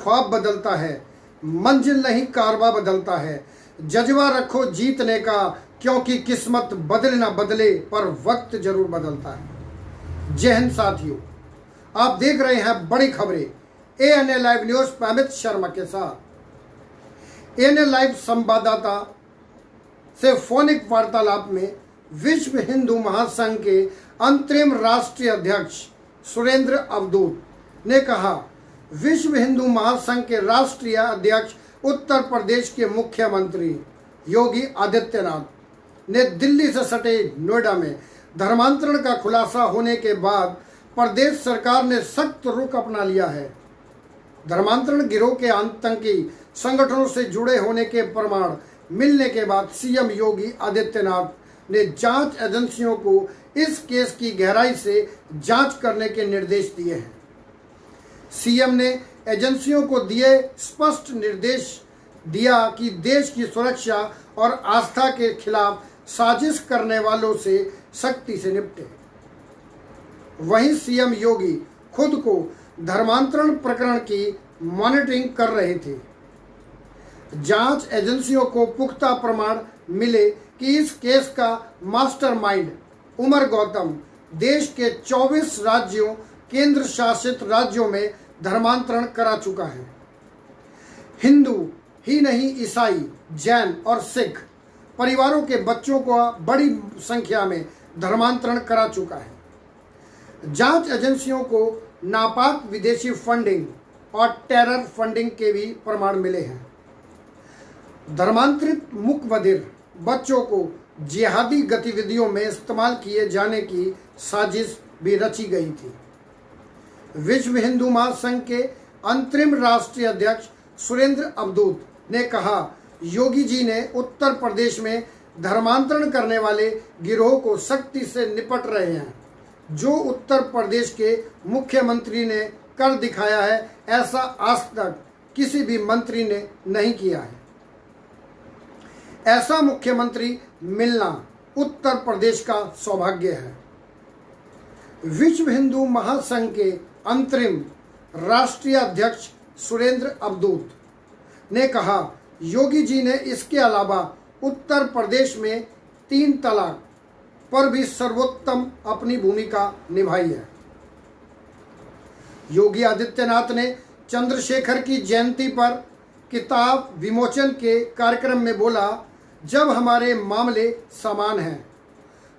ख्वाब बदलता है, मंजिल नहीं कारवा बदलता है। जज्बा रखो जीतने का, क्योंकि किस्मत बदले ना बदले पर वक्त जरूर बदलता है। जय हिंद साथियों, आप देख रहे हैं बड़ी खबरें ANA लाइव न्यूज पे अमित शर्मा के साथ। ANA लाइव संवाददाता से फोनिक वार्तालाप में विश्व हिंदू महासंघ के अंतरिम राष्ट्रीय अध्यक्ष सुरेंद्र अवधूत ने कहा, विश्व हिंदू महासंघ के राष्ट्रीय अध्यक्ष उत्तर प्रदेश के मुख्यमंत्री योगी आदित्यनाथ ने दिल्ली से सटे नोएडा में धर्मांतरण का खुलासा होने के बाद प्रदेश सरकार ने सख्त रुख अपना लिया है। धर्मांतरण गिरोह के आतंकी संगठनों से जुड़े होने के प्रमाण मिलने के बाद सीएम योगी आदित्यनाथ ने जांच एजेंसियों को इस केस की गहराई से जांच करने के निर्देश दिए हैं। सीएम ने एजेंसियों को दिए स्पष्ट निर्देश दिया कि देश की सुरक्षा और आस्था के खिलाफ साजिश करने वालों से सख्ती से निपटे। वहीं सीएम योगी खुद को धर्मांतरण प्रकरण की मॉनिटरिंग कर रहे थे। जांच एजेंसियों को पुख्ता प्रमाण मिले कि इस केस का मास्टरमाइंड उमर गौतम देश के 24 राज्यों केंद्र शासित राज्यों में धर्मांतरण करा चुका है। हिंदू ही नहीं, ईसाई, जैन और सिख परिवारों के बच्चों को बड़ी संख्या में धर्मांतरण करा चुका है। जांच एजेंसियों को नापाक विदेशी फंडिंग और टेरर फंडिंग के भी प्रमाण मिले हैं। धर्मांतरित मुकबधिर बच्चों को जिहादी गतिविधियों में इस्तेमाल किए जाने की साजिश भी रची गई थी। विश्व हिंदू महासंघ के अंतरिम राष्ट्रीय अध्यक्ष सुरेंद्र अवधूत ने कहा, योगी जी ने उत्तर प्रदेश में धर्मांतरण करने वाले गिरोह को सख्ती से निपट रहे हैं। जो उत्तर प्रदेश के मुख्यमंत्री ने कर दिखाया है, ऐसा आज तक किसी भी मंत्री ने नहीं किया है। ऐसा मुख्यमंत्री मिलना उत्तर प्रदेश का सौभाग्य है। विश्व हिंदू महासंघ के अंतरिम राष्ट्रीय अध्यक्ष सुरेंद्र अवधूत ने कहा, योगी जी ने इसके अलावा उत्तर प्रदेश में 3 तलाक पर भी सर्वोत्तम अपनी भूमिका निभाई है। योगी आदित्यनाथ ने चंद्रशेखर की जयंती पर किताब विमोचन के कार्यक्रम में बोला, जब हमारे मामले समान हैं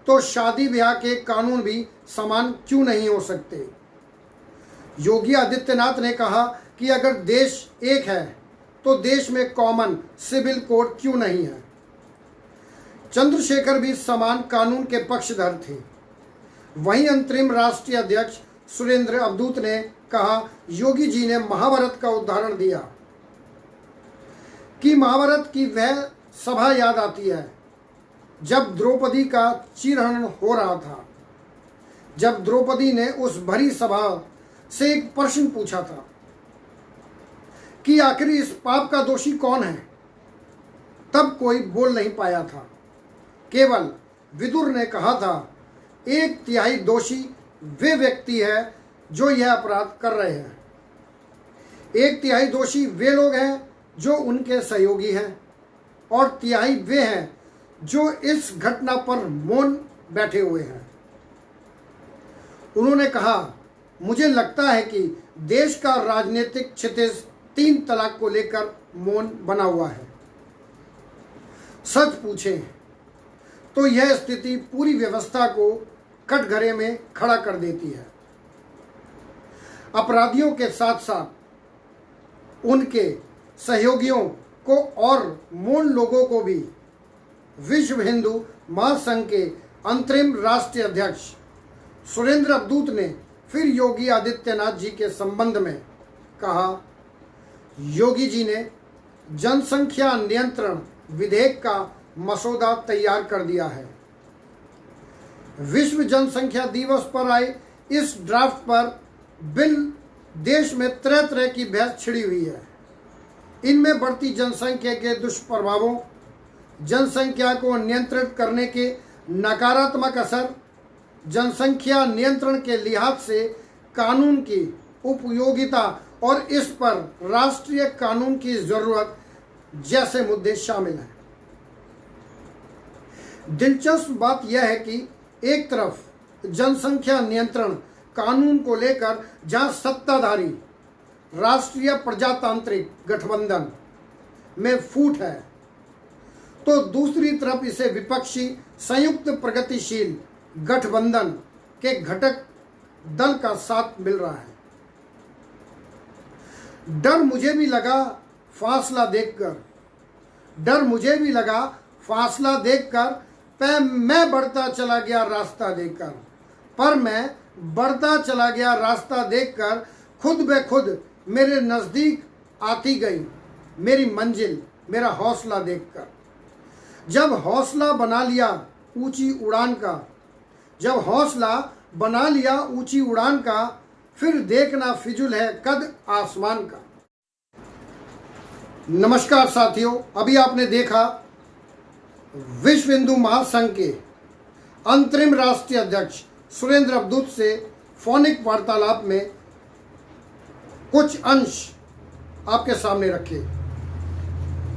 तो शादी ब्याह के कानून भी समान क्यों नहीं हो सकते। योगी आदित्यनाथ ने कहा कि अगर देश एक है तो देश में कॉमन सिविल कोड क्यों नहीं है। चंद्रशेखर भी समान कानून के पक्षधर थे। वहीं अंतरिम राष्ट्रीय अध्यक्ष सुरेंद्र अवधूत ने कहा, योगी जी ने महाभारत का उदाहरण दिया कि महाभारत की वह सभा याद आती है जब द्रौपदी का चीरहरण हो रहा था। जब द्रौपदी ने उस भरी सभा से एक प्रश्न पूछा था कि आखिर इस पाप का दोषी कौन है, तब कोई बोल नहीं पाया था। केवल विदुर ने कहा था, 1/3 दोषी वे व्यक्ति है जो यह अपराध कर रहे हैं। 1/3 दोषी वे लोग हैं जो उनके सहयोगी हैं और 1/3 वे हैं जो इस घटना पर मौन बैठे हुए हैं। उन्होंने कहा, मुझे लगता है कि देश का राजनीतिक क्षितिज 3 तलाक को लेकर मौन बना हुआ है। सच पूछें तो यह स्थिति पूरी व्यवस्था को कटघरे में खड़ा कर देती है। अपराधियों के साथ साथ उनके सहयोगियों को और मौन लोगों को भी विश्व हिंदू महासंघ के अंतरिम राष्ट्रीय अध्यक्ष सुरेंद्र अवधूत ने फिर योगी आदित्यनाथ जी के संबंध में कहा, योगी जी ने जनसंख्या नियंत्रण विधेयक का मसौदा तैयार कर दिया है। विश्व जनसंख्या दिवस पर आए इस ड्राफ्ट पर बिल देश में तरह तरह की बहस छिड़ी हुई है। इनमें बढ़ती जनसंख्या के दुष्प्रभावों, जनसंख्या को नियंत्रित करने के नकारात्मक असर, जनसंख्या नियंत्रण के लिहाज से कानून की उपयोगिता और इस पर राष्ट्रीय कानून की जरूरत जैसे मुद्दे शामिल हैं। दिलचस्प बात यह है कि एक तरफ जनसंख्या नियंत्रण कानून को लेकर जहां सत्ताधारी राष्ट्रीय प्रजातांत्रिक गठबंधन में फूट है, तो दूसरी तरफ इसे विपक्षी संयुक्त प्रगतिशील गठबंधन के घटक दल का साथ मिल रहा है। डर मुझे भी लगा फासला देखकर मैं बढ़ता चला गया रास्ता देखकर, पर मैं बढ़ता चला गया रास्ता देखकर खुद ब खुद मेरे नजदीक आती गई मेरी मंजिल मेरा हौसला देखकर। जब हौसला बना लिया ऊंची उड़ान का, फिर देखना फिजुल है कद आसमान का। नमस्कार साथियों, अभी आपने देखा विश्व हिंदू महासंघ के अंतरिम राष्ट्रीय अध्यक्ष सुरेंद्र अवधूत से फोनिक वार्तालाप में कुछ अंश आपके सामने रखे।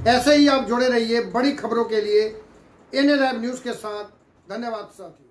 ऐसे ही आप जुड़े रहिए बड़ी खबरों के लिए एनएल न्यूज़ के साथ। धन्यवाद साथियों।